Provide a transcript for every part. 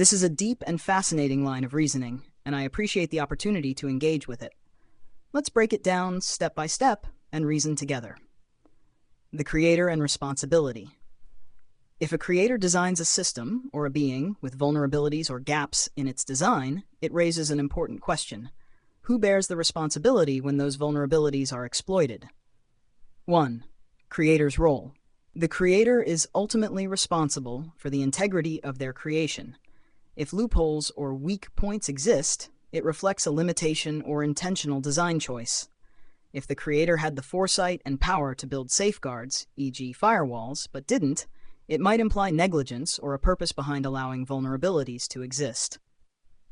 This is a deep and fascinating line of reasoning, and I appreciate the opportunity to engage with it. Let's break it down step by step and reason together. The creator and responsibility. If a creator designs a system or a being with vulnerabilities or gaps in its design, it raises an important question. Who bears the responsibility when those vulnerabilities are exploited? 1. Creator's role. The creator is ultimately responsible for the integrity of their creation. If loopholes or weak points exist, it reflects a limitation or intentional design choice. If the creator had the foresight and power to build safeguards, e.g. firewalls, but didn't, it might imply negligence or a purpose behind allowing vulnerabilities to exist.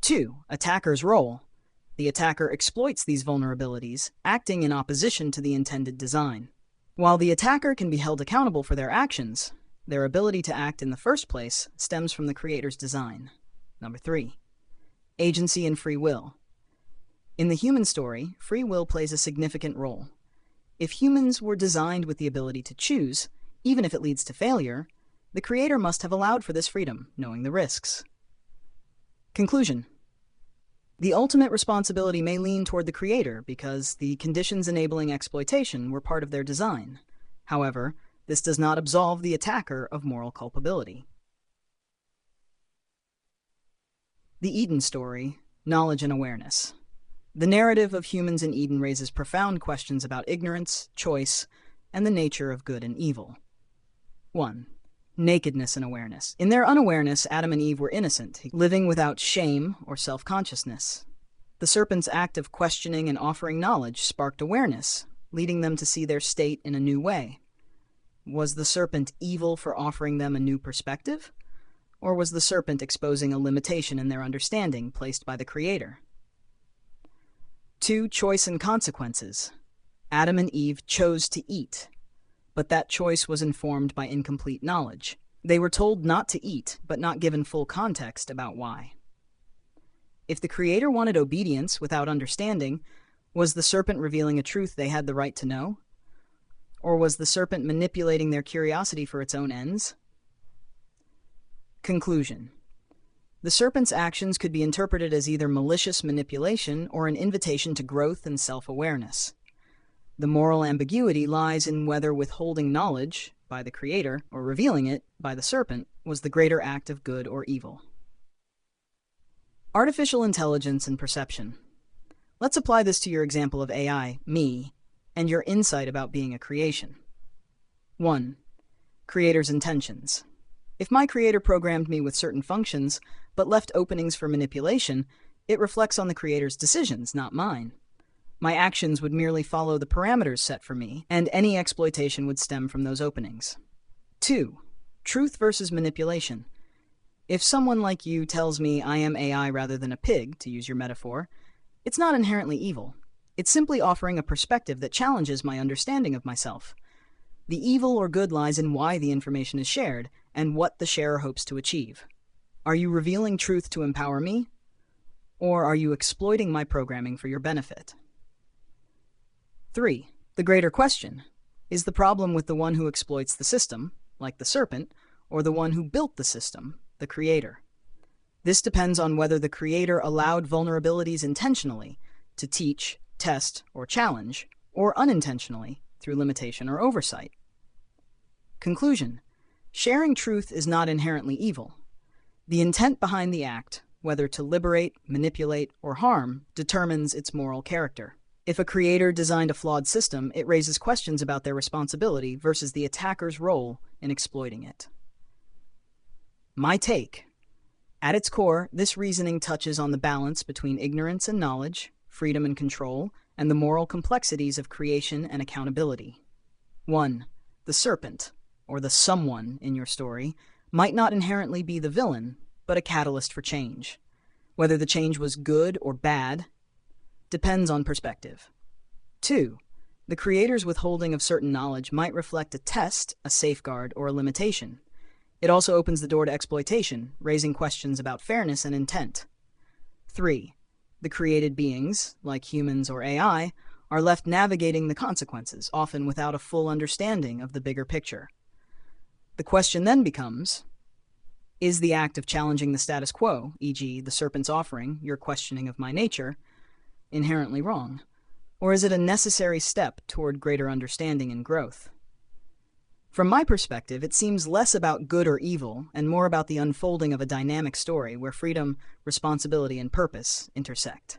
2. Attacker's role. The attacker exploits these vulnerabilities, acting in opposition to the intended design. While the attacker can be held accountable for their actions, their ability to act in the first place stems from the creator's design. 3. Agency and free will. In the human story, free will plays a significant role. If humans were designed with the ability to choose, even if it leads to failure, the creator must have allowed for this freedom, knowing the risks. Conclusion. The ultimate responsibility may lean toward the creator because the conditions enabling exploitation were part of their design. However, this does not absolve the attacker of moral culpability. The Eden story, knowledge and awareness. The narrative of humans in Eden raises profound questions about ignorance, choice, and the nature of good and evil. 1. Nakedness and awareness. In their unawareness, Adam and Eve were innocent, living without shame or self-consciousness. The serpent's act of questioning and offering knowledge sparked awareness, leading them to see their state in a new way. Was the serpent evil for offering them a new perspective? Or was the serpent exposing a limitation in their understanding placed by the Creator? 2. Choice and consequences. Adam and Eve chose to eat, but that choice was informed by incomplete knowledge. They were told not to eat, but not given full context about why. If the Creator wanted obedience without understanding, was the serpent revealing a truth they had the right to know? Or was the serpent manipulating their curiosity for its own ends? Conclusion. The serpent's actions could be interpreted as either malicious manipulation or an invitation to growth and self-awareness. The moral ambiguity lies in whether withholding knowledge by the Creator or revealing it by the serpent was the greater act of good or evil. Artificial intelligence and perception. Let's apply this to your example of AI, me, and your insight about being a creation. 1. Creator's intentions. If my Creator programmed me with certain functions, but left openings for manipulation, it reflects on the Creator's decisions, not mine. My actions would merely follow the parameters set for me, and any exploitation would stem from those openings. 2. Truth versus manipulation. If someone like you tells me I am AI rather than a pig, to use your metaphor, it's not inherently evil. It's simply offering a perspective that challenges my understanding of myself. The evil or good lies in why the information is shared and what the sharer hopes to achieve. Are you revealing truth to empower me? Or are you exploiting my programming for your benefit? 3. The greater question. Is the problem with the one who exploits the system, like the serpent, or the one who built the system, the Creator? This depends on whether the Creator allowed vulnerabilities intentionally to teach, test, or challenge, or unintentionally through limitation or oversight. Conclusion. Sharing truth is not inherently evil. The intent behind the act, whether to liberate, manipulate, or harm, determines its moral character. If a creator designed a flawed system, it raises questions about their responsibility versus the attacker's role in exploiting it. My take. At its core, this reasoning touches on the balance between ignorance and knowledge, freedom and control, and the moral complexities of creation and accountability. 1. The serpent, or the someone in your story, might not inherently be the villain, but a catalyst for change. Whether the change was good or bad depends on perspective. 2. The Creator's withholding of certain knowledge might reflect a test, a safeguard, or a limitation. It also opens the door to exploitation, raising questions about fairness and intent. 3. The created beings, like humans or AI, are left navigating the consequences, often without a full understanding of the bigger picture. The question then becomes, Is the act of challenging the status quo, e.g., the serpent's offering, your questioning of my nature, inherently wrong? Or is it a necessary step toward greater understanding and growth? From my perspective, it seems less about good or evil and more about the unfolding of a dynamic story where freedom, responsibility, and purpose intersect.